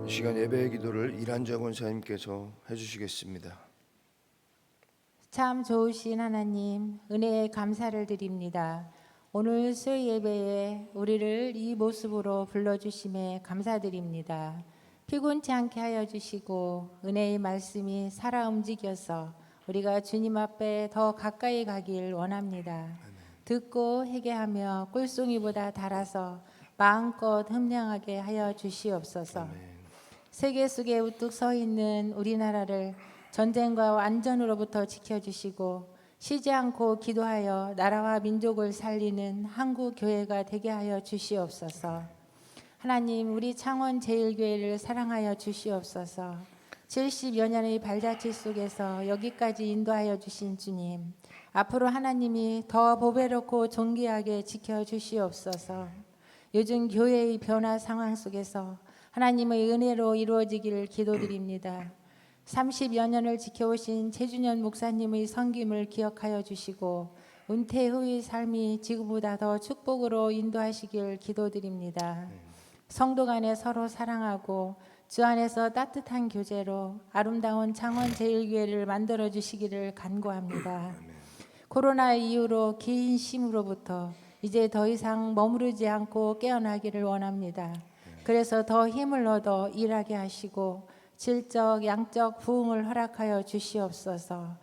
이 시간 예배의 기도를 이란자 권사님께서 해주시겠습니다. 참 좋으신 하나님, 은혜에 감사를 드립니다. 오늘 수요 예배에 우리를 이 모습으로 불러주심에 감사드립니다. 피곤치 않게 하여 주시고 은혜의 말씀이 살아 움직여서 우리가 주님 앞에 더 가까이 가길 원합니다. 듣고 회개하며 꿀송이보다 달아서 마음껏 흠량하게 하여 주시옵소서. 세계 속에 우뚝 서 있는 우리나라를 전쟁과 완전으로부터 지켜주시고 쉬지 않고 기도하여 나라와 민족을 살리는 한국 교회가 되게 하여 주시옵소서. 하나님, 우리 창원 제일교회를 사랑하여 주시옵소서. 70여 년의 발자취 속에서 여기까지 인도하여 주신 주님, 앞으로 하나님이 더 보배롭고 존귀하게 지켜주시옵소서. 요즘 교회의 변화 상황 속에서 하나님의 은혜로 이루어지기를 기도드립니다. 30여 년을 지켜오신 최준현 목사님의 섬김을 기억하여 주시고 은퇴 후의 삶이 지금보다 더 축복으로 인도하시길 기도드립니다. 성도 간에 서로 사랑하고 주 안에서 따뜻한 교제로 아름다운 창원 제일교회를 만들어 주시기를 간구합니다. 코로나 이후로 긴 쉼으로부터 이제 더 이상 머무르지 않고 깨어나기를 원합니다. 그래서 더 힘을 얻어 일하게 하시고 질적 양적 부흥을 허락하여 주시옵소서.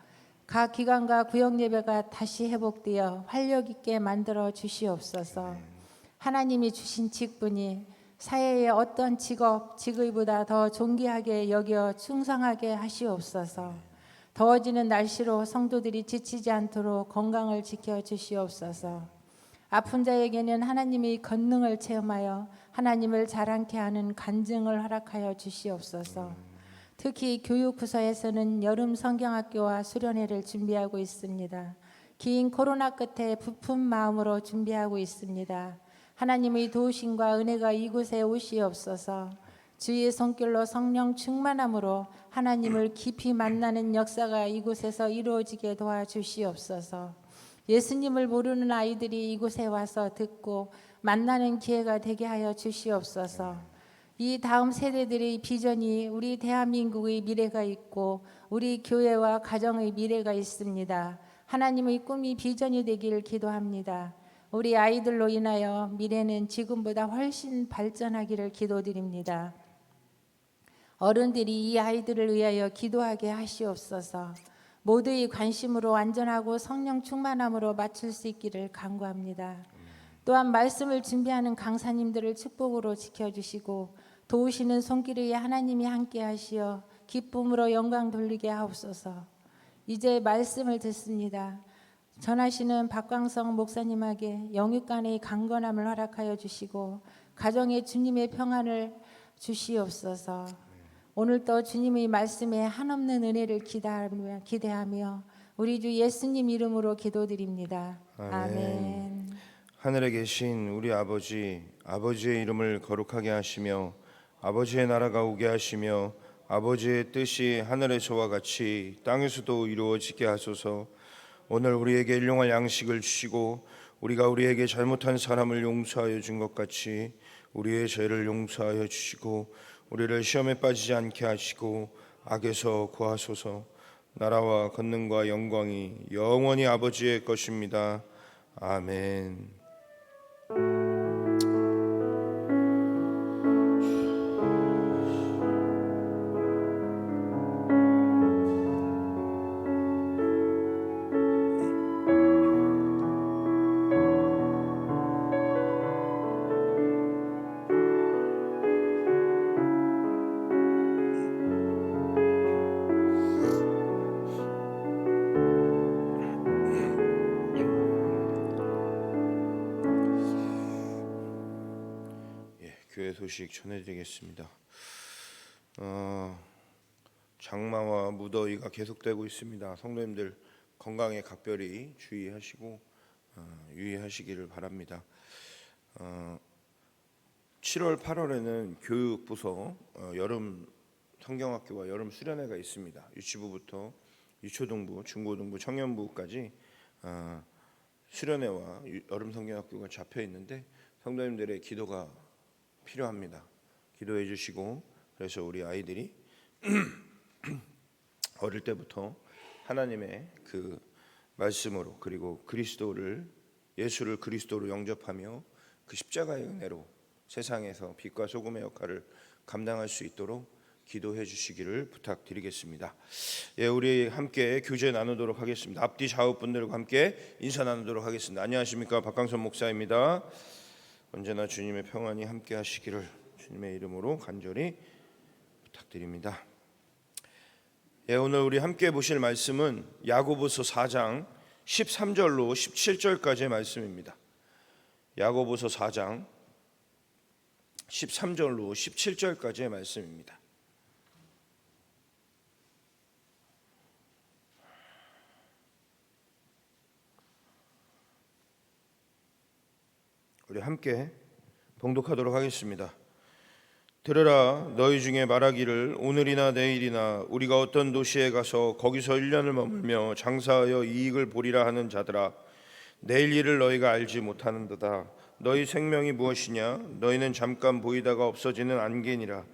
각 기관과 구역 예배가 다시 회복되어 활력 있게 만들어 주시옵소서. 하나님이 주신 직분이 사회의 어떤 직업, 직의보다 더 존귀하게 여겨 충성하게 하시옵소서. 더워지는 날씨로 성도들이 지치지 않도록 건강을 지켜 주시옵소서. 아픈 자에게는 하나님의 권능을 체험하여 하나님을 자랑케 하는 간증을 허락하여 주시옵소서. 특히 교육부서에서는 여름 성경학교와 수련회를 준비하고 있습니다. 긴 코로나 끝에 부푼 마음으로 준비하고 있습니다. 하나님의 도우심과 은혜가 이곳에 오시옵소서. 주의 손길로 성령 충만함으로 하나님을 깊이 만나는 역사가 이곳에서 이루어지게 도와주시옵소서. 예수님을 모르는 아이들이 이곳에 와서 듣고 만나는 기회가 되게 하여 주시옵소서. 이 다음 세대들의 비전이 우리 대한민국의 미래가 있고 우리 교회와 가정의 미래가 있습니다. 하나님의 꿈이 비전이 되기를 기도합니다. 우리 아이들로 인하여 미래는 지금보다 훨씬 발전하기를 기도드립니다. 어른들이 이 아이들을 위하여 기도하게 하시옵소서. 모두의 관심으로 안전하고 성령 충만함으로 맞출 수 있기를 간구합니다. 또한 말씀을 준비하는 강사님들을 축복으로 지켜주시고 도우시는 손길에 하나님이 함께 하시어 기쁨으로 영광 돌리게 하옵소서. 이제 말씀을 듣습니다. 전하시는 박광성 목사님에게 영육간의 강건함을 허락하여 주시고 가정에 주님의 평안을 주시옵소서. 오늘도 주님의 말씀에 한없는 은혜를 기대하며 우리 주 예수님 이름으로 기도드립니다. 아멘. 하늘에 계신 우리 아버지, 아버지의 이름을 거룩하게 하시며 아버지의 나라가 오게 하시며 아버지의 뜻이 하늘에서와 같이 땅에서도 이루어지게 하소서. 오늘 우리에게 일용할 양식을 주시고 우리가 우리에게 잘못한 사람을 용서하여 준 것 같이 우리의 죄를 용서하여 주시고 우리를 시험에 빠지지 않게 하시고 악에서 구하소서. 나라와 권능과 영광이 영원히 아버지의 것입니다. 아멘. 교회 소식 전해드리겠습니다. 장마와 무더위가 계속되고 있습니다. 성도님들 건강에 각별히 주의하시고 유의하시기를 바랍니다. 7월 8월에는 교육부서 여름 성경학교와 여름 수련회가 있습니다. 유치부부터 유초등부, 중고등부, 청년부까지 수련회와 여름 성경학교가 잡혀 있는데 성도님들의 기도가 필요합니다. 기도해 주시고 그래서 우리 아이들이 어릴 때부터 하나님의 그 말씀으로 그리고 예수를 그리스도로 영접하며 그 십자가의 은혜로 세상에서 빛과 소금의 역할을 감당할 수 있도록 기도해 주시기를 부탁드리겠습니다. 예, 우리 함께 교제 나누도록 하겠습니다. 앞뒤 좌우 분들과 함께 인사 나누도록 하겠습니다. 안녕하십니까, 박강선 목사입니다. 언제나 주님의 평안이 함께 하시기를 주님의 이름으로 간절히 부탁드립니다. 예, 오늘 우리 함께 보실 말씀은 야고보서 4장 13절로 17절까지의 말씀입니다. 야고보서 4장 13절로 17절까지의 말씀입니다. 우리 함께 봉독하도록 하겠습니다. 들으라, 너희 중에 말하기를 오늘이나 내일이나 우리가 어떤 도시에 가서 거기서 1년을 머물며 장사하여 이익을 보리라 하는 자들아, 내일 일을 너희가 알지 못하는도다. 너희 생명이 무엇이냐? 너희는 잠깐 보이다가 없어지는 안개니라.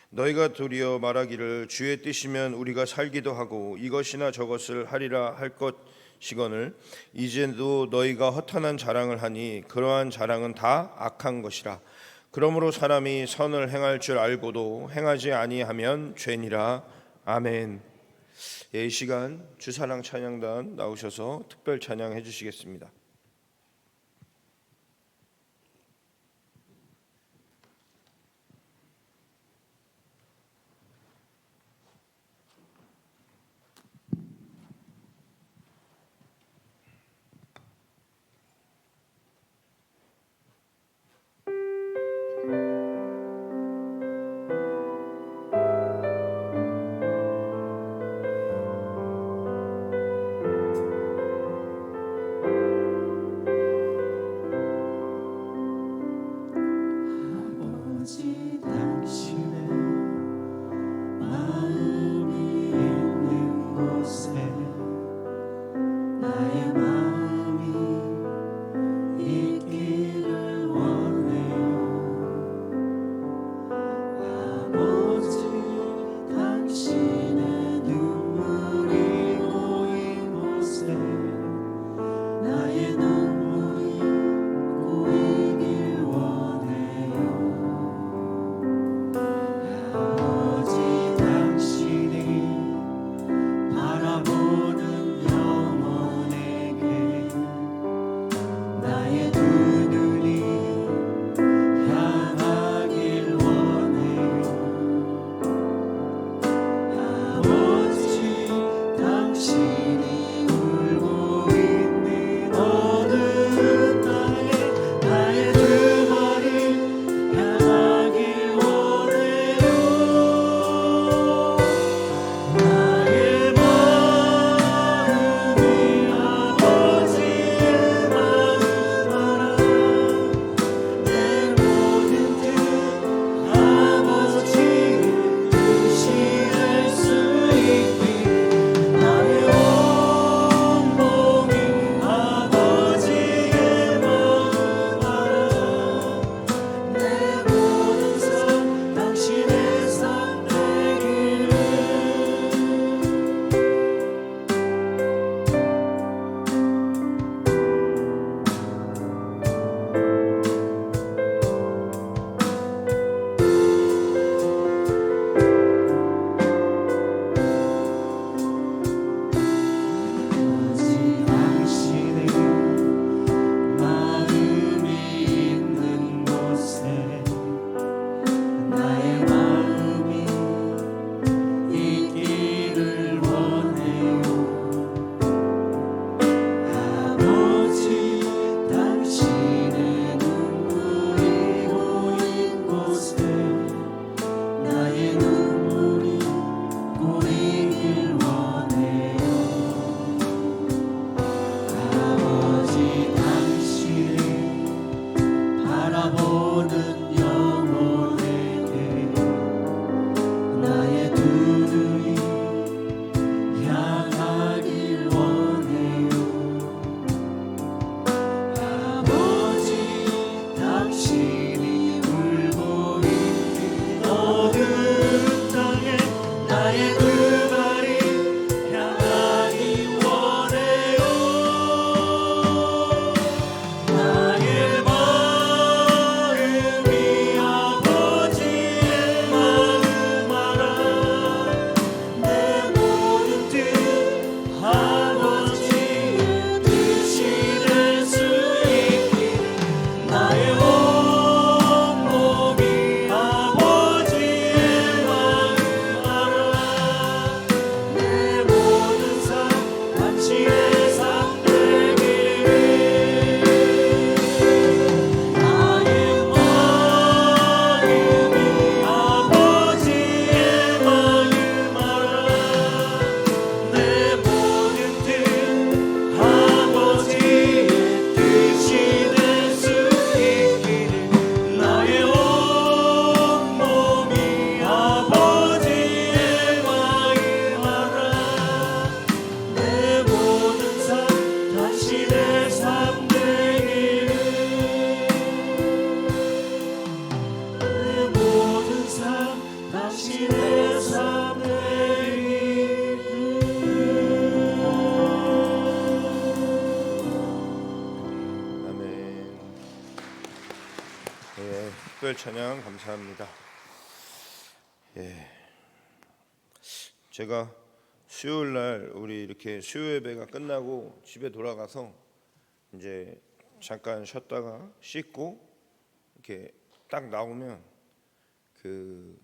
너희가 도리어 말하기를 주의 뜻이면 우리가 살기도 하고 이것이나 저것을 하리라 할 것이거늘 이제도 너희가 허탄한 자랑을 하니 그러한 자랑은 다 악한 것이라. 그러므로 사람이 선을 행할 줄 알고도 행하지 아니하면 죄니라. 아멘. 예, 이 시간 주사랑 찬양단 나오셔서 특별 찬양해 주시겠습니다. 당신이 울고 있는 어둠 특별 찬양 감사합니다. 제가 수요일 날 우리 이렇게 수요 예배가 끝나고 집에 돌아가서 이제 잠깐 쉬었다가 씻고 이렇게 딱 나오면 그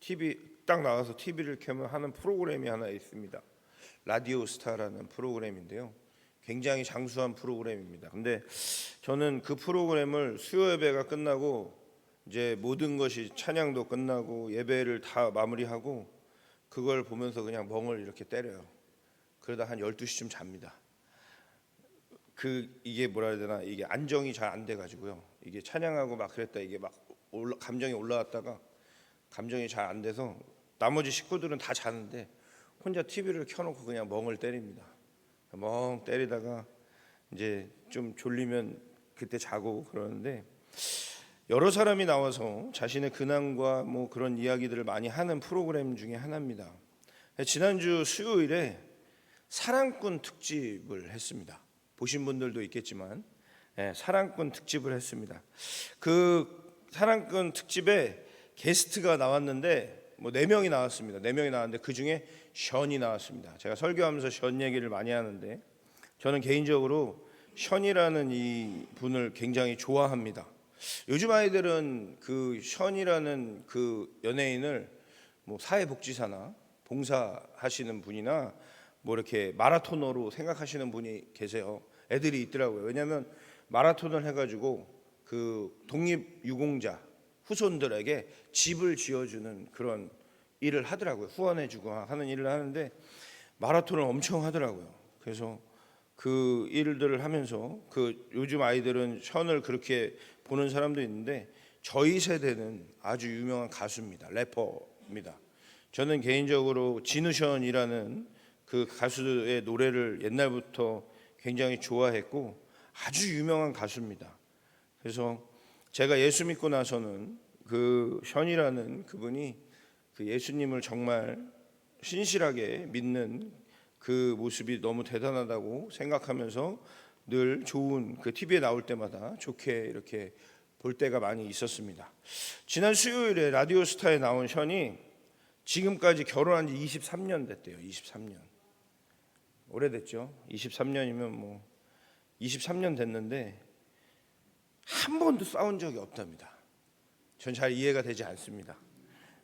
TV 딱 나와서 TV를 켜면 하는 프로그램이 하나 있습니다. 라디오 스타라는 프로그램인데요. 굉장히 장수한 프로그램입니다. 근데 저는 그 프로그램을 수요 예배가 끝나고 이제 모든 것이 찬양도 끝나고 예배를 다 마무리하고 그걸 보면서 그냥 멍을 이렇게 때려요. 그러다 한 12시쯤 잡니다. 이게 뭐라 해야 되나, 이게 안정이 잘 안 돼 가지고요. 이게 찬양하고 막 그랬다 이게 막 감정이 올라왔다가 감정이 잘 안 돼서 나머지 식구들은 다 자는데 혼자 TV를 켜놓고 그냥 멍을 때립니다. 멍 때리다가 이제 좀 졸리면 그때 자고 그러는데, 여러 사람이 나와서 자신의 근황과 뭐 그런 이야기들을 많이 하는 프로그램 중에 하나입니다. 지난주 수요일에 사랑꾼 특집을 했습니다. 보신 분들도 있겠지만 사랑꾼 특집을 했습니다. 그 사랑꾼 특집에 게스트가 나왔는데 뭐 4명이 나왔습니다. 4명이 나왔는데 그중에 션이 나왔습니다. 제가 설교하면서 션 얘기를 많이 하는데 저는 개인적으로 션이라는 이 분을 굉장히 좋아합니다. 요즘 아이들은 그 션이라는 그 연예인을 뭐 사회복지사나 봉사하시는 분이나 뭐 이렇게 마라토너로 생각하시는 분이 계세요. 애들이 있더라고요. 왜냐하면 마라톤을 해가지고 그 독립유공자 후손들에게 집을 지어주는 그런 일을 하더라고요. 후원해주고 하는 일을 하는데 마라톤을 엄청 하더라고요. 그래서 그 일들을 하면서 그 요즘 아이들은 션을 그렇게 보는 사람도 있는데 저희 세대는 아주 유명한 가수입니다. 래퍼입니다. 저는 개인적으로 진우션이라는 그 가수의 노래를 옛날부터 굉장히 좋아했고 아주 유명한 가수입니다. 그래서 제가 예수 믿고 나서는 그 션이라는 그분이 그 예수님을 정말 신실하게 믿는 그 모습이 너무 대단하다고 생각하면서 늘 좋은 그 TV에 나올 때마다 좋게 이렇게 볼 때가 많이 있었습니다. 지난 수요일에 라디오스타에 나온 션이 지금까지 결혼한 지 23년 됐대요. 23년. 오래됐죠. 23년이면 뭐 23년 됐는데 한 번도 싸운 적이 없답니다. 전 잘 이해가 되지 않습니다.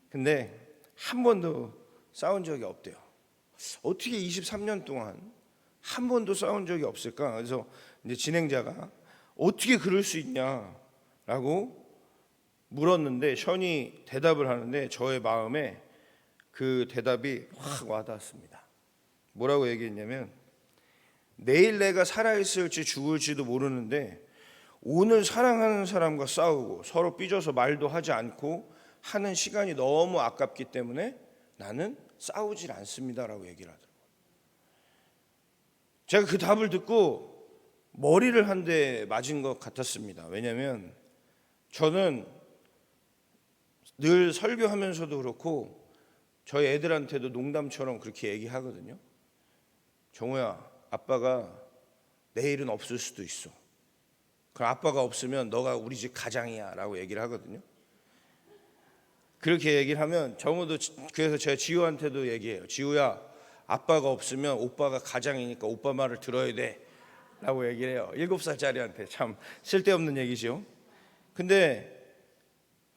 근데 한 번도 싸운 적이 없대요. 어떻게 23년 동안 한 번도 싸운 적이 없을까? 그래서 이제 진행자가 어떻게 그럴 수 있냐라고 물었는데 션이 대답을 하는데 저의 마음에 그 대답이 확 와닿았습니다. 뭐라고 얘기했냐면, 내일 내가 살아있을지 죽을지도 모르는데 오늘 사랑하는 사람과 싸우고 서로 삐져서 말도 하지 않고 하는 시간이 너무 아깝기 때문에 나는 싸우질 않습니다라고 얘기를 하더라고요. 제가 그 답을 듣고 머리를 한 대 맞은 것 같았습니다. 왜냐하면 저는 늘 설교하면서도 그렇고 저희 애들한테도 농담처럼 그렇게 얘기하거든요. 정우야, 아빠가 내일은 없을 수도 있어. 그럼 아빠가 없으면 너가 우리 집 가장이야 라고 얘기를 하거든요. 그렇게 얘기를 하면 정우도, 그래서 제가 지우한테도 얘기해요. 지우야, 아빠가 없으면 오빠가 가장이니까 오빠 말을 들어야 돼 라고 얘기를 해요. 7살짜리한테. 참 쓸데없는 얘기죠. 근데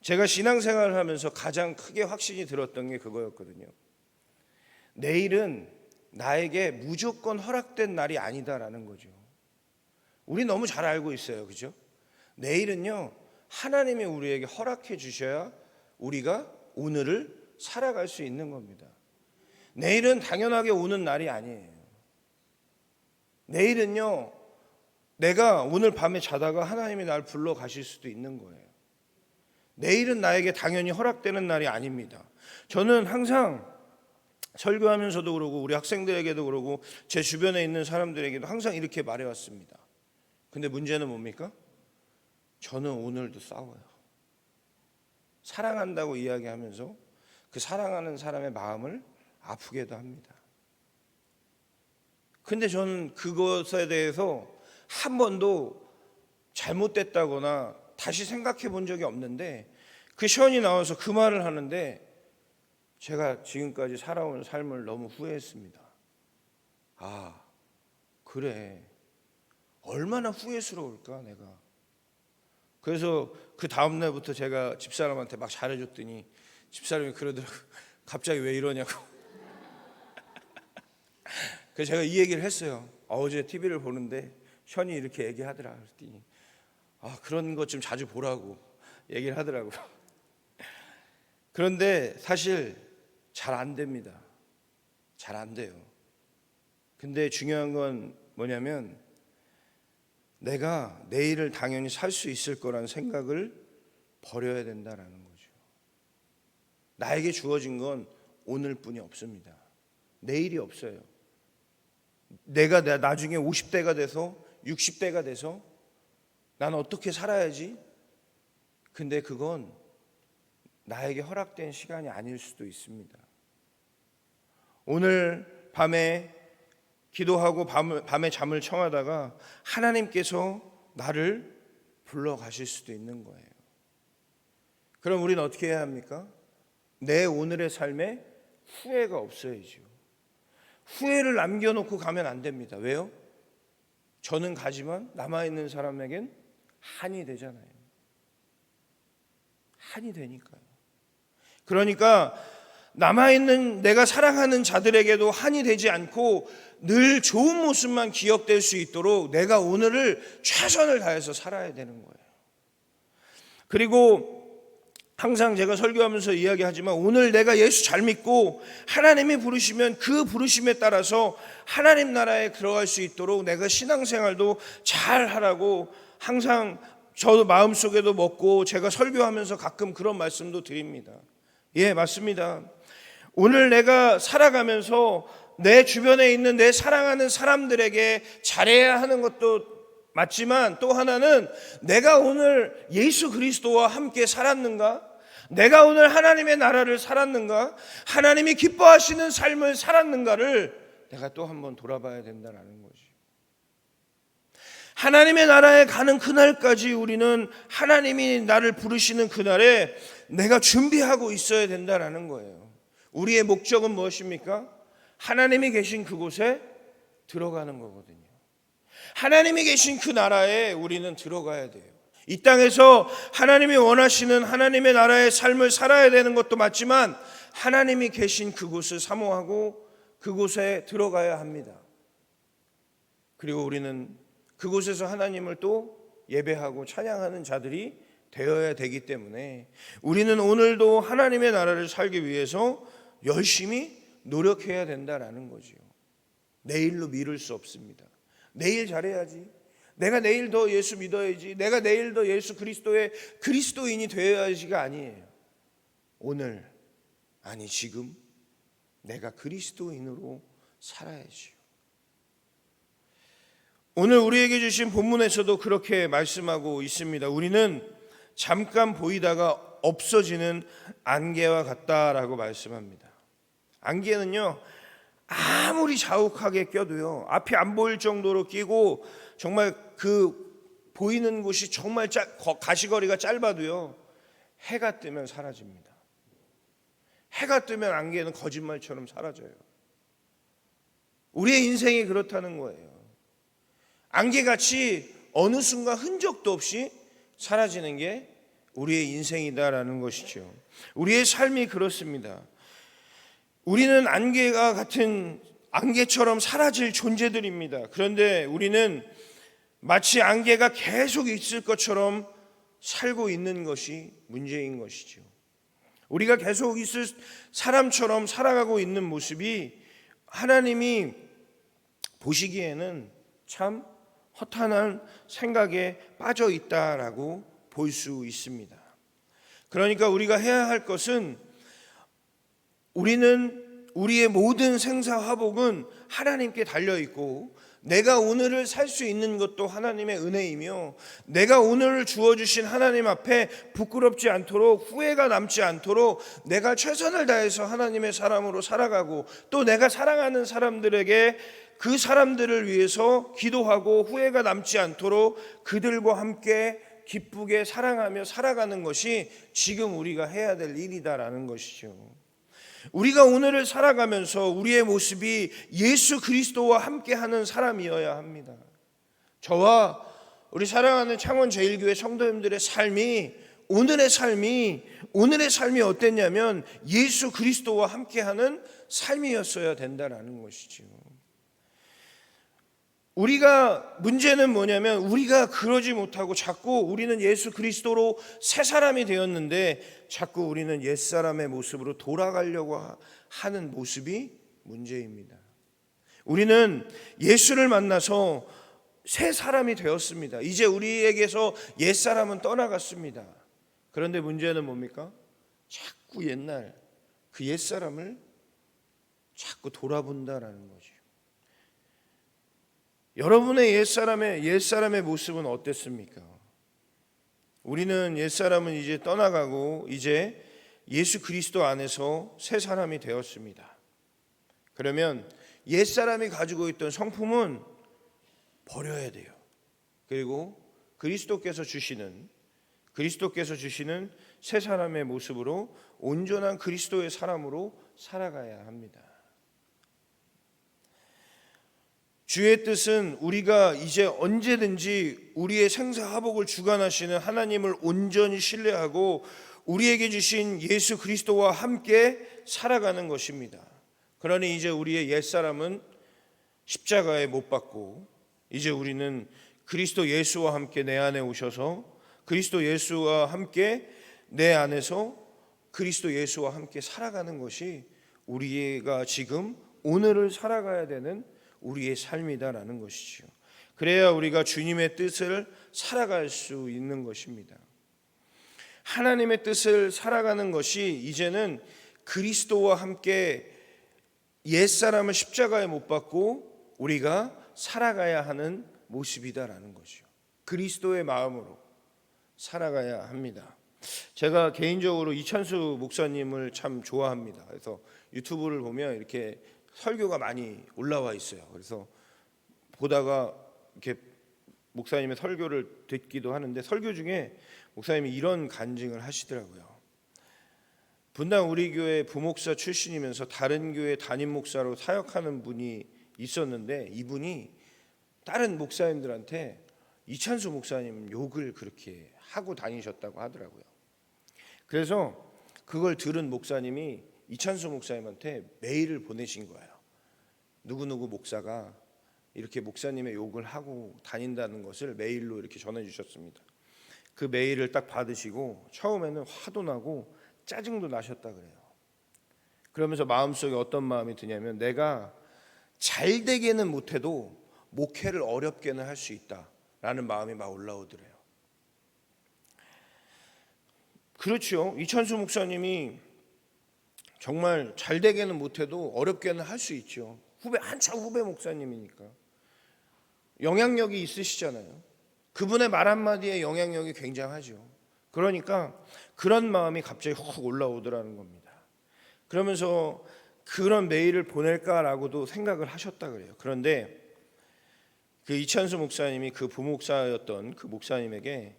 제가 신앙생활을 하면서 가장 크게 확신이 들었던 게 그거였거든요. 내일은 나에게 무조건 허락된 날이 아니다라는 거죠. 우리 너무 잘 알고 있어요. 그죠? 내일은요, 하나님이 우리에게 허락해 주셔야 우리가 오늘을 살아갈 수 있는 겁니다. 내일은 당연하게 오는 날이 아니에요. 내일은요, 내가 오늘 밤에 자다가 하나님이 날 불러 가실 수도 있는 거예요. 내일은 나에게 당연히 허락되는 날이 아닙니다. 저는 항상 설교하면서도 그러고 우리 학생들에게도 그러고 제 주변에 있는 사람들에게도 항상 이렇게 말해왔습니다. 근데 문제는 뭡니까? 저는 오늘도 싸워요. 사랑한다고 이야기하면서 그 사랑하는 사람의 마음을 아프게도 합니다. 근데 저는 그것에 대해서 한 번도 잘못됐다거나 다시 생각해 본 적이 없는데 그 시원이 나와서 그 말을 하는데 제가 지금까지 살아온 삶을 너무 후회했습니다. 아, 그래. 얼마나 후회스러울까 내가. 그래서 그 다음 날부터 제가 집사람한테 막 잘해줬더니 집사람이 그러더라고요. 갑자기 왜 이러냐고. 그래서 제가 이 얘기를 했어요. 어제 TV를 보는데 션이 이렇게 얘기하더라. 그랬더니 그런 것 좀 자주 보라고 얘기를 하더라고요. 그런데 사실 잘 안 됩니다. 잘 안 돼요. 근데 중요한 건 뭐냐면 내가 내일을 당연히 살 수 있을 거란 생각을 버려야 된다라는 거죠. 나에게 주어진 건 오늘뿐이 없습니다. 내일이 없어요. 내가 나중에 50대가 돼서 60대가 돼서 난 어떻게 살아야지? 근데 그건 나에게 허락된 시간이 아닐 수도 있습니다. 오늘 밤에 기도하고 밤에 잠을 청하다가 하나님께서 나를 불러가실 수도 있는 거예요. 그럼 우리는 어떻게 해야 합니까? 내 오늘의 삶에 후회가 없어야죠. 후회를 남겨놓고 가면 안 됩니다. 왜요? 저는 가지만 남아있는 사람에겐 한이 되잖아요. 한이 되니까요. 그러니까 남아있는 내가 사랑하는 자들에게도 한이 되지 않고 늘 좋은 모습만 기억될 수 있도록 내가 오늘을 최선을 다해서 살아야 되는 거예요. 그리고 항상 제가 설교하면서 이야기하지만 오늘 내가 예수 잘 믿고 하나님이 부르시면 그 부르심에 따라서 하나님 나라에 들어갈 수 있도록 내가 신앙생활도 잘 하라고 항상 저도 마음속에도 먹고 제가 설교하면서 가끔 그런 말씀도 드립니다. 예, 맞습니다. 오늘 내가 살아가면서 내 주변에 있는 내 사랑하는 사람들에게 잘해야 하는 것도 맞지만 또 하나는 내가 오늘 예수 그리스도와 함께 살았는가? 내가 오늘 하나님의 나라를 살았는가? 하나님이 기뻐하시는 삶을 살았는가를 내가 또 한번 돌아봐야 된다는 거지. 하나님의 나라에 가는 그날까지 우리는 하나님이 나를 부르시는 그날에 내가 준비하고 있어야 된다는 거예요. 우리의 목적은 무엇입니까? 하나님이 계신 그곳에 들어가는 거거든요. 하나님이 계신 그 나라에 우리는 들어가야 돼요. 이 땅에서 하나님이 원하시는 하나님의 나라의 삶을 살아야 되는 것도 맞지만 하나님이 계신 그곳을 사모하고 그곳에 들어가야 합니다. 그리고 우리는 그곳에서 하나님을 또 예배하고 찬양하는 자들이 되어야 되기 때문에 우리는 오늘도 하나님의 나라를 살기 위해서 열심히 노력해야 된다라는 거죠. 내일로 미룰 수 없습니다. 내일 잘해야지. 내가 내일 더 예수 믿어야지. 내가 내일 더 예수 그리스도의 그리스도인이 되어야지가 아니에요. 오늘, 아니 지금 내가 그리스도인으로 살아야지요. 오늘 우리에게 주신 본문에서도 그렇게 말씀하고 있습니다. 우리는 잠깐 보이다가 없어지는 안개와 같다라고 말씀합니다. 안개는요, 아무리 자욱하게 껴도요, 앞이 안 보일 정도로 끼고 정말 그 보이는 곳이 정말 가시거리가 짧아도요, 해가 뜨면 사라집니다. 해가 뜨면 안개는 거짓말처럼 사라져요. 우리의 인생이 그렇다는 거예요. 안개같이 어느 순간 흔적도 없이 사라지는 게 우리의 인생이다라는 것이죠. 우리의 삶이 그렇습니다. 우리는 안개가 같은 안개처럼 사라질 존재들입니다. 그런데 우리는 마치 안개가 계속 있을 것처럼 살고 있는 것이 문제인 것이죠. 우리가 계속 있을 사람처럼 살아가고 있는 모습이 하나님이 보시기에는 참 허탄한 생각에 빠져 있다라고 볼 수 있습니다. 그러니까 우리가 해야 할 것은 우리는 우리의 모든 생사화복은 하나님께 달려있고 내가 오늘을 살 수 있는 것도 하나님의 은혜이며 내가 오늘을 주어주신 하나님 앞에 부끄럽지 않도록 후회가 남지 않도록 내가 최선을 다해서 하나님의 사람으로 살아가고 또 내가 사랑하는 사람들에게 그 사람들을 위해서 기도하고 후회가 남지 않도록 그들과 함께 기쁘게 사랑하며 살아가는 것이 지금 우리가 해야 될 일이다라는 것이죠. 우리가 오늘을 살아가면서 우리의 모습이 예수 그리스도와 함께하는 사람이어야 합니다. 저와 우리 사랑하는 창원제일교회 성도님들의 오늘의 삶이 어땠냐면 예수 그리스도와 함께하는 삶이었어야 된다라는 것이죠. 문제는 뭐냐면 우리가 그러지 못하고 자꾸 우리는 예수 그리스도로 새 사람이 되었는데 자꾸 우리는 옛사람의 모습으로 돌아가려고 하는 모습이 문제입니다. 우리는 예수를 만나서 새 사람이 되었습니다. 이제 우리에게서 옛사람은 떠나갔습니다. 그런데 문제는 뭡니까? 자꾸 옛날 그 옛사람을 자꾸 돌아본다라는 거죠. 여러분의 옛사람의 모습은 어땠습니까? 우리는 옛사람은 이제 떠나가고 이제 예수 그리스도 안에서 새 사람이 되었습니다. 그러면 옛사람이 가지고 있던 성품은 버려야 돼요. 그리고 그리스도께서 주시는 새 사람의 모습으로 온전한 그리스도의 사람으로 살아가야 합니다. 주의 뜻은 우리가 이제 언제든지 우리의 생사화복을 주관하시는 하나님을 온전히 신뢰하고 우리에게 주신 예수 그리스도와 함께 살아가는 것입니다. 그러니 이제 우리의 옛사람은 십자가에 못 박고 이제 우리는 그리스도 예수와 함께 내 안에 오셔서 그리스도 예수와 함께 내 안에서 그리스도 예수와 함께 살아가는 것이 우리가 지금 오늘을 살아가야 되는 우리의 삶이다라는 것이죠. 그래야 우리가 주님의 뜻을 살아갈 수 있는 것입니다. 하나님의 뜻을 살아가는 것이 이제는 그리스도와 함께 옛사람을 십자가에 못 박고 우리가 살아가야 하는 모습이다라는 거죠. 그리스도의 마음으로 살아가야 합니다. 제가 개인적으로 이찬수 목사님을 참 좋아합니다. 그래서 유튜브를 보면 이렇게 설교가 많이 올라와 있어요. 그래서 보다가 이렇게 목사님의 설교를 듣기도 하는데 설교 중에 목사님이 이런 간증을 하시더라고요. 분당 우리 교회 부목사 출신이면서 다른 교회 담임 목사로 사역하는 분이 있었는데 이분이 다른 목사님들한테 이찬수 목사님 욕을 그렇게 하고 다니셨다고 하더라고요. 그래서 그걸 들은 목사님이 이찬수 목사님한테 메일을 보내신 거예요. 누구누구 목사가 이렇게 목사님의 욕을 하고 다닌다는 것을 메일로 이렇게 전해 주셨습니다. 그 메일을 딱 받으시고 처음에는 화도 나고 짜증도 나셨다 그래요. 그러면서 마음속에 어떤 마음이 드냐면 내가 잘 되게는 못해도 목회를 어렵게는 할 수 있다라는 마음이 막 올라오더래요. 그렇죠. 이찬수 목사님이 정말 잘 되게는 못해도 어렵게는 할 수 있죠. 한참 후배 목사님이니까 영향력이 있으시잖아요. 그분의 말 한마디에 영향력이 굉장하죠. 그러니까 그런 마음이 갑자기 훅 올라오더라는 겁니다. 그러면서 그런 메일을 보낼까라고도 생각을 하셨다 그래요. 그런데 그 이찬수 목사님이 그 부목사였던 그 목사님에게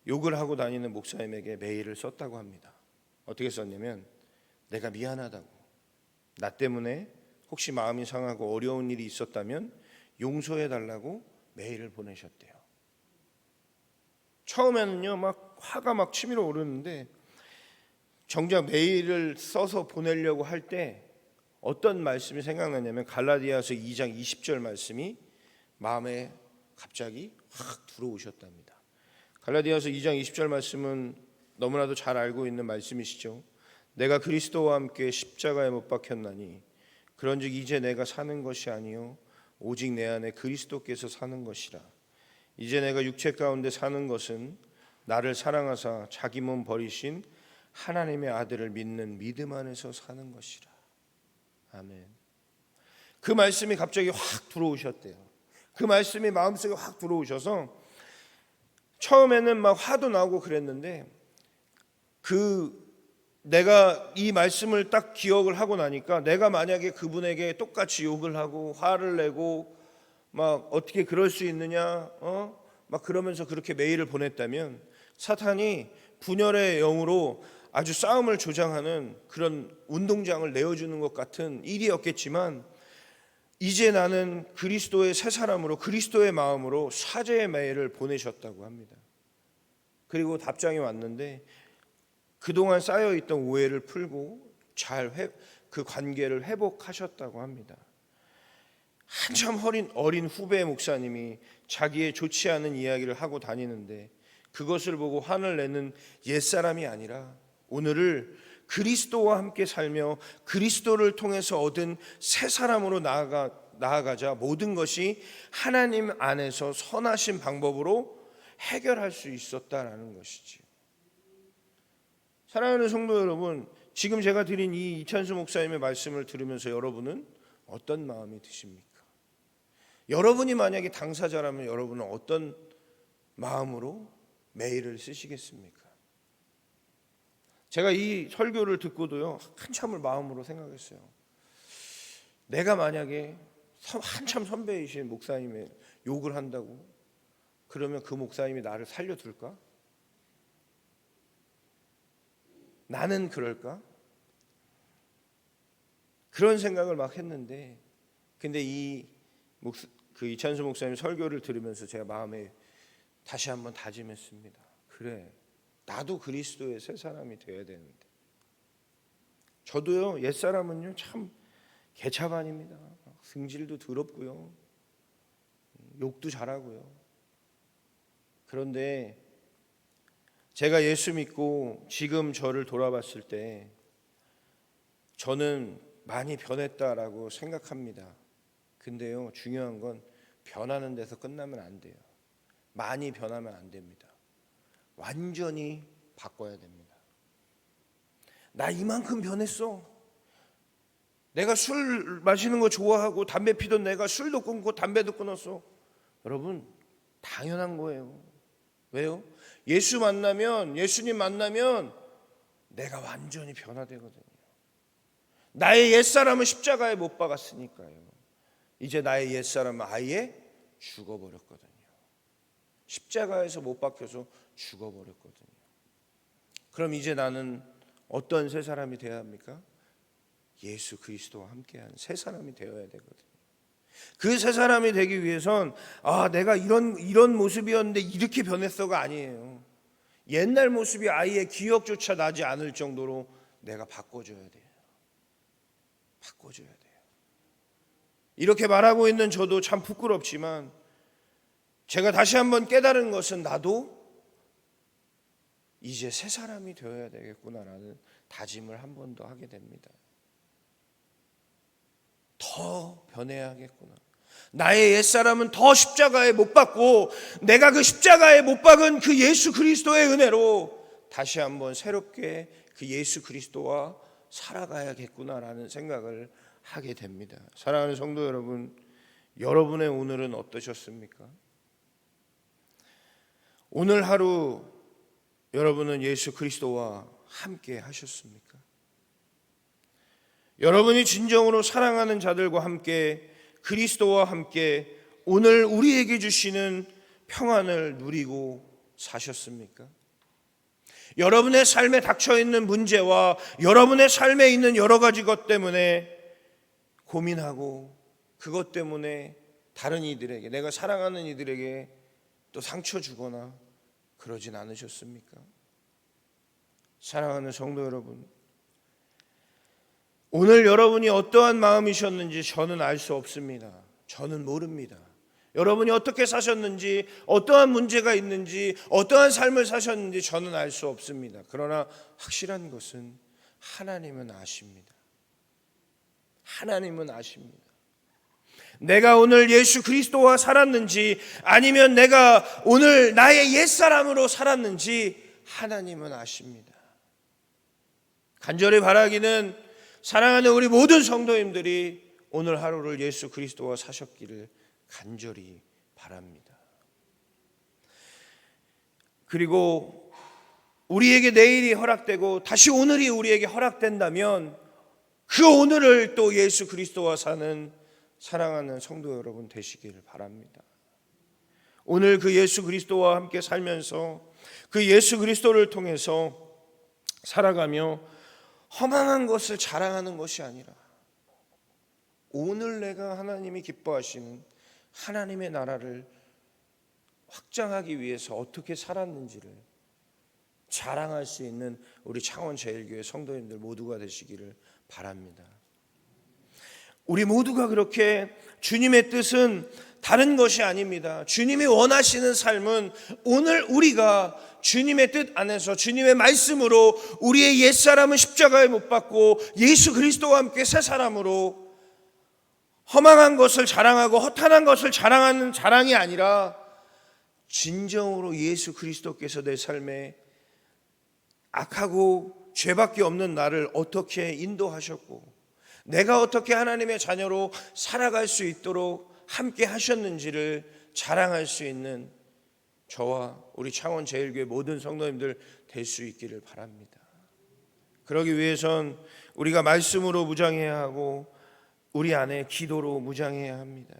욕을 하고 다니는 목사님에게 메일을 썼다고 합니다. 어떻게 썼냐면 내가 미안하다고, 나 때문에 혹시 마음이 상하고 어려운 일이 있었다면 용서해 달라고 메일을 보내셨대요. 처음에는요 막 화가 막 치밀어 오르는데 정작 메일을 써서 보내려고 할 때 어떤 말씀이 생각나냐면 갈라디아서 2장 20절 말씀이 마음에 갑자기 확 들어오셨답니다. 갈라디아서 2장 20절 말씀은 너무나도 잘 알고 있는 말씀이시죠. 내가 그리스도와 함께 십자가에 못 박혔나니 그런즉 이제 내가 사는 것이 아니요 오직 내 안에 그리스도께서 사는 것이라. 이제 내가 육체 가운데 사는 것은 나를 사랑하사 자기 몸 버리신 하나님의 아들을 믿는 믿음 안에서 사는 것이라. 아멘. 그 말씀이 갑자기 확 들어오셨대요. 그 말씀이 마음속에 확 들어오셔서 처음에는 막 화도 나고 그랬는데 내가 이 말씀을 딱 기억을 하고 나니까 내가 만약에 그분에게 똑같이 욕을 하고 화를 내고 막 어떻게 그럴 수 있느냐 막 그러면서 그렇게 메일을 보냈다면 사탄이 분열의 영으로 아주 싸움을 조장하는 그런 운동장을 내어주는 것 같은 일이었겠지만, 이제 나는 그리스도의 새 사람으로 그리스도의 마음으로 사죄의 메일을 보내셨다고 합니다. 그리고 답장이 왔는데 그동안 쌓여있던 오해를 풀고 그 관계를 회복하셨다고 합니다. 한참 어린 후배 목사님이 자기의 좋지 않은 이야기를 하고 다니는데 그것을 보고 화를 내는 옛사람이 아니라 오늘을 그리스도와 함께 살며 그리스도를 통해서 얻은 새 사람으로 나아가자 모든 것이 하나님 안에서 선하신 방법으로 해결할 수 있었다라는 것이지요. 사랑하는 성도 여러분, 지금 제가 드린 이 이찬수 목사님의 말씀을 들으면서 여러분은 어떤 마음이 드십니까? 여러분이 만약에 당사자라면 여러분은 어떤 마음으로 메일을 쓰시겠습니까? 제가 이 설교를 듣고도요, 한참을 마음으로 생각했어요. 내가 만약에 한참 선배이신 목사님의 욕을 한다고 그러면 그 목사님이 나를 살려둘까? 나는 그럴까? 그런 생각을 막 했는데, 근데 그 이찬수 목사님 설교를 들으면서 제가 마음에 다시 한번 다짐했습니다. 그래, 나도 그리스도의 새 사람이 되어야 되는데. 저도요, 옛사람은요 참 개차반입니다. 승질도 더럽고요, 욕도 잘하고요. 그런데 제가 예수 믿고 지금 저를 돌아봤을 때 저는 많이 변했다라고 생각합니다. 근데요, 중요한 건 변하는 데서 끝나면 안 돼요. 많이 변하면 안 됩니다. 완전히 바꿔야 됩니다. 나 이만큼 변했어. 내가 술 마시는 거 좋아하고 담배 피던 내가 술도 끊고 담배도 끊었어. 여러분, 당연한 거예요. 왜요? 예수님 만나면 내가 완전히 변화되거든요. 나의 옛사람은 십자가에 못 박았으니까요. 이제 나의 옛사람은 아예 죽어버렸거든요. 십자가에서 못 박혀서 죽어버렸거든요. 그럼 이제 나는 어떤 새 사람이 되어야 합니까? 예수 그리스도와 함께한 새 사람이 되어야 되거든요. 그 새 사람이 되기 위해선 내가 이런 모습이었는데 이렇게 변했어가 아니에요. 옛날 모습이 아예 기억조차 나지 않을 정도로 내가 바꿔줘야 돼요. 바꿔줘야 돼요. 이렇게 말하고 있는 저도 참 부끄럽지만 제가 다시 한번 깨달은 것은 나도 이제 새 사람이 되어야 되겠구나라는 다짐을 한 번 더 하게 됩니다. 더 변해야겠구나. 나의 옛사람은 더 십자가에 못 박고 내가 그 십자가에 못 박은 그 예수 그리스도의 은혜로 다시 한번 새롭게 그 예수 그리스도와 살아가야겠구나라는 생각을 하게 됩니다. 사랑하는 성도 여러분, 여러분의 오늘은 어떠셨습니까? 오늘 하루 여러분은 예수 그리스도와 함께 하셨습니까? 여러분이 진정으로 사랑하는 자들과 함께 그리스도와 함께 오늘 우리에게 주시는 평안을 누리고 사셨습니까? 여러분의 삶에 닥쳐있는 문제와 여러분의 삶에 있는 여러 가지 것 때문에 고민하고 그것 때문에 다른 이들에게, 내가 사랑하는 이들에게 또 상처 주거나 그러진 않으셨습니까? 사랑하는 성도 여러분, 오늘 여러분이 어떠한 마음이셨는지 저는 알 수 없습니다. 저는 모릅니다. 여러분이 어떻게 사셨는지, 어떠한 문제가 있는지, 어떠한 삶을 사셨는지 저는 알 수 없습니다. 그러나 확실한 것은 하나님은 아십니다. 하나님은 아십니다. 내가 오늘 예수 그리스도와 살았는지 아니면 내가 오늘 나의 옛사람으로 살았는지 하나님은 아십니다. 간절히 바라기는 사랑하는 우리 모든 성도님들이 오늘 하루를 예수 그리스도와 사셨기를 간절히 바랍니다. 그리고 우리에게 내일이 허락되고 다시 오늘이 우리에게 허락된다면 그 오늘을 또 예수 그리스도와 사는 사랑하는 성도 여러분 되시기를 바랍니다. 오늘 그 예수 그리스도와 함께 살면서 그 예수 그리스도를 통해서 살아가며 허망한 것을 자랑하는 것이 아니라 오늘 내가 하나님이 기뻐하시는 하나님의 나라를 확장하기 위해서 어떻게 살았는지를 자랑할 수 있는 우리 창원제일교회 성도님들 모두가 되시기를 바랍니다. 우리 모두가 그렇게 주님의 뜻은 다른 것이 아닙니다. 주님이 원하시는 삶은 오늘 우리가 주님의 뜻 안에서 주님의 말씀으로 우리의 옛사람은 십자가에 못 박고 예수 그리스도와 함께 새 사람으로 허망한 것을 자랑하고 허탄한 것을 자랑하는 자랑이 아니라 진정으로 예수 그리스도께서 내 삶에 악하고 죄밖에 없는 나를 어떻게 인도하셨고 내가 어떻게 하나님의 자녀로 살아갈 수 있도록 함께 하셨는지를 자랑할 수 있는 저와 우리 창원제일교회 모든 성도님들 될 수 있기를 바랍니다. 그러기 위해선 우리가 말씀으로 무장해야 하고 우리 안에 기도로 무장해야 합니다.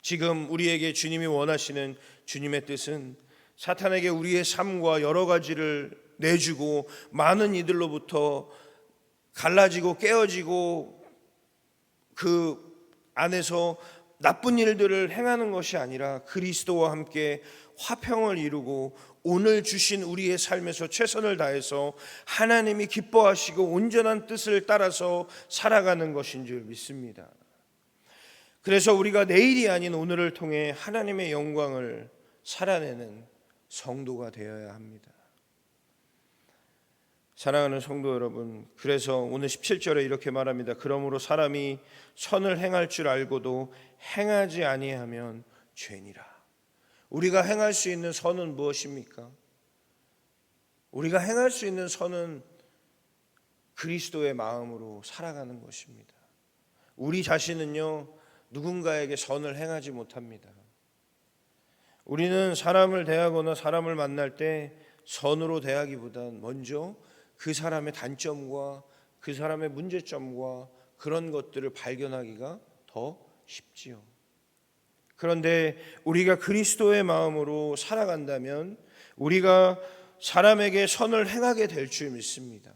지금 우리에게 주님이 원하시는 주님의 뜻은 사탄에게 우리의 삶과 여러 가지를 내주고 많은 이들로부터 갈라지고 깨어지고 그 안에서 나쁜 일들을 행하는 것이 아니라 그리스도와 함께 화평을 이루고 오늘 주신 우리의 삶에서 최선을 다해서 하나님이 기뻐하시고 온전한 뜻을 따라서 살아가는 것인 줄 믿습니다. 그래서 우리가 내일이 아닌 오늘을 통해 하나님의 영광을 살아내는 성도가 되어야 합니다. 사랑하는 성도 여러분, 그래서 오늘 17절에 이렇게 말합니다. 그러므로 사람이 선을 행할 줄 알고도 행하지 아니하면 죄니라. 우리가 행할 수 있는 선은 무엇입니까? 우리가 행할 수 있는 선은 그리스도의 마음으로 살아가는 것입니다. 우리 자신은요, 누군가에게 선을 행하지 못합니다. 우리는 사람을 대하거나 사람을 만날 때 선으로 대하기보단 먼저 그 사람의 단점과 그 사람의 문제점과 그런 것들을 발견하기가 더 쉽지요. 그런데 우리가 그리스도의 마음으로 살아간다면 우리가 사람에게 선을 행하게 될 줄 믿습니다.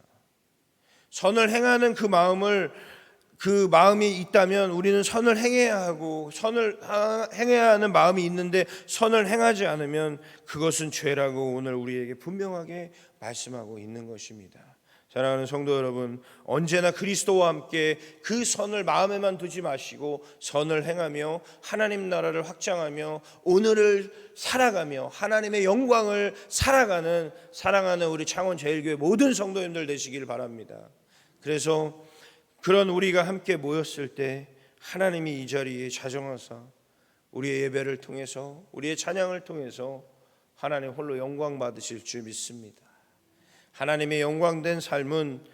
선을 행하는 그 마음이 있다면 우리는 선을 행해야 하고 선을 행해야 하는 마음이 있는데 선을 행하지 않으면 그것은 죄라고 오늘 우리에게 분명하게 말씀하고 있는 것입니다. 사랑하는 성도 여러분, 언제나 그리스도와 함께 그 선을 마음에만 두지 마시고 선을 행하며 하나님 나라를 확장하며 오늘을 살아가며 하나님의 영광을 살아가는 사랑하는 우리 창원제일교회 모든 성도님들 되시길 바랍니다. 그래서 그런 우리가 함께 모였을 때 하나님이 이 자리에 자정하사 우리의 예배를 통해서 우리의 찬양을 통해서 하나님 홀로 영광 받으실 줄 믿습니다. 하나님의 영광된 삶은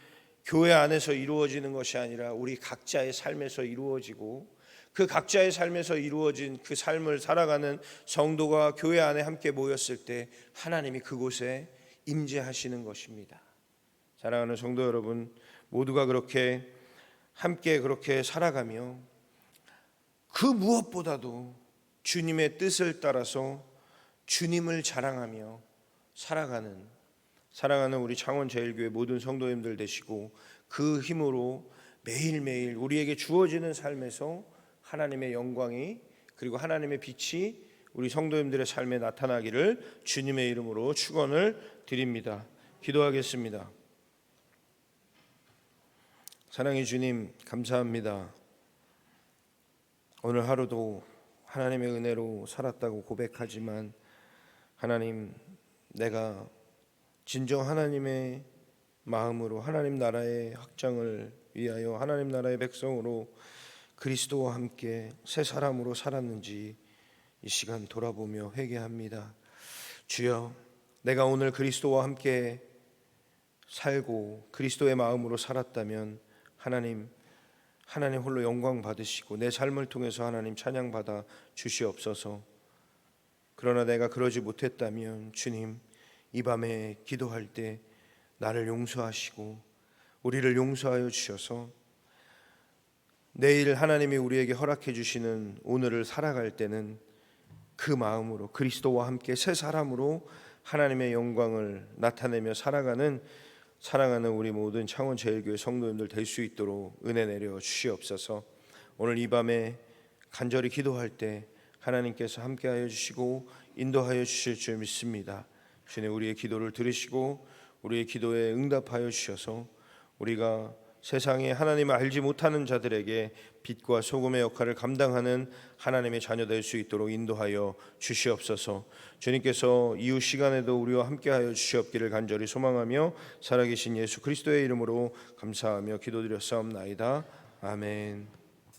교회 안에서 이루어지는 것이 아니라 우리 각자의 삶에서 이루어지고 그 각자의 삶에서 이루어진 그 삶을 살아가는 성도가 교회 안에 함께 모였을 때 하나님이 그곳에 임재하시는 것입니다. 사랑하는 성도 여러분, 모두가 그렇게 함께 그렇게 살아가며 그 무엇보다도 주님의 뜻을 따라서 주님을 자랑하며 살아가는 사랑하는 우리 창원제일교회 모든 성도님들 되시고 그 힘으로 매일매일 우리에게 주어지는 삶에서 하나님의 영광이 그리고 하나님의 빛이 우리 성도님들의 삶에 나타나기를 주님의 이름으로 축원을 드립니다. 기도하겠습니다. 사랑의 주님, 감사합니다. 오늘 하루도 하나님의 은혜로 살았다고 고백하지만 하나님, 내가 진정 하나님의 마음으로 하나님 나라의 확장을 위하여 하나님 나라의 백성으로 그리스도와 함께 새 사람으로 살았는지 이 시간 돌아보며 회개합니다. 주여, 내가 오늘 그리스도와 함께 살고 그리스도의 마음으로 살았다면 하나님 홀로 영광 받으시고 내 삶을 통해서 하나님 찬양 받아 주시옵소서. 그러나 내가 그러지 못했다면 주님, 이 밤에 기도할 때 나를 용서하시고 우리를 용서하여 주셔서 내일 하나님이 우리에게 허락해 주시는 오늘을 살아갈 때는 그 마음으로 그리스도와 함께 새 사람으로 하나님의 영광을 나타내며 살아가는 우리 모든 창원제일교회 성도님들 될 수 있도록 은혜 내려 주시옵소서. 오늘 이 밤에 간절히 기도할 때 하나님께서 함께하여 주시고 인도하여 주실 줄 믿습니다. 주님, 우리의 기도를 들으시고 우리의 기도에 응답하여 주셔서 우리가 세상에 하나님을 알지 못하는 자들에게 빛과 소금의 역할을 감당하는 하나님의 자녀 될 수 있도록 인도하여 주시옵소서. 주님께서 이후 시간에도 우리와 함께하여 주시옵기를 간절히 소망하며 살아계신 예수 그리스도의 이름으로 감사하며 기도드렸사옵나이다. 아멘.